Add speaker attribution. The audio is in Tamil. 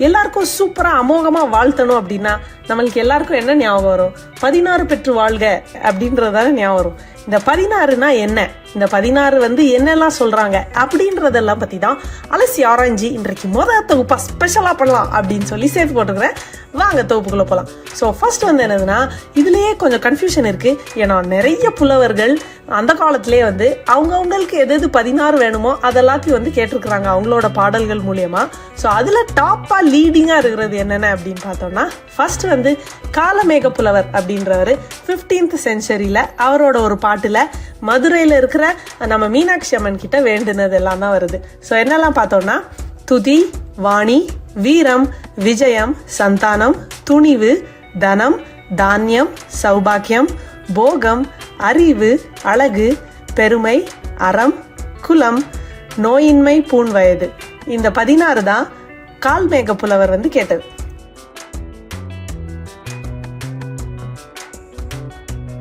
Speaker 1: எல்லாருக்கும் சூப்பரா அமோகமா வாழ்த்தணும் அப்படின்னா நம்மளுக்கு எல்லாருக்கும் என்ன ஞாபகம் வரும்? 16 பெற்று வாழ்க அப்படின்றதால ஞாபகம் வரும். இந்த 16னா என்ன, இந்த 16 என்னெல்லாம் சொல்றாங்க அப்படின்றதெல்லாம் பத்தி தான் அலசி ஆராய்ஞ்சி இன்றைக்கு தொகுப்பா ஸ்பெஷலா பண்ணலாம் அப்படின்னு சொல்லி சேர்த்து போட்டுக்கிறேன். வாங்க தொகுப்புக்குள்ள போலாம். ஸோ ஃபர்ஸ்ட் என்னதுன்னா, இதுலயே கொஞ்சம் கன்ஃபியூஷன் இருக்கு. ஏன்னா நிறைய புலவர்கள் அந்த காலத்திலே அவங்களுக்கு எது 16 வேணுமோ அதெல்லாத்தையும் கேட்டிருக்கிறாங்க அவங்களோட பாடல்கள் மூலியமா. ஸோ அதுல டாப்பா லீடிங்கா இருக்கிறது என்னென்ன அப்படின்னு பார்த்தோம்னா, ஃபர்ஸ்ட் காலமேக புலவர் அப்படின்றவர் 15th செஞ்சுரியில அவரோட ஒரு பாட்டுல மதுரையில இருக்கிற நம்ம மீனாட்சி அம்மன் கிட்ட வேண்டுனது எல்லாம் தான் வருது. ஸோ என்னெல்லாம் பார்த்தோம்னா, துதி, வாணி, வீரம், விஜயம், சந்தானம், துணிவு, தனம், தானியம், சௌபாக்கியம், போகம், அறிவு, அழகு, பெருமை, அறம், குலம், நோயின்மை, பூண் வயது. இந்த 16 தான் கால்மேக புலவர் கேட்டது.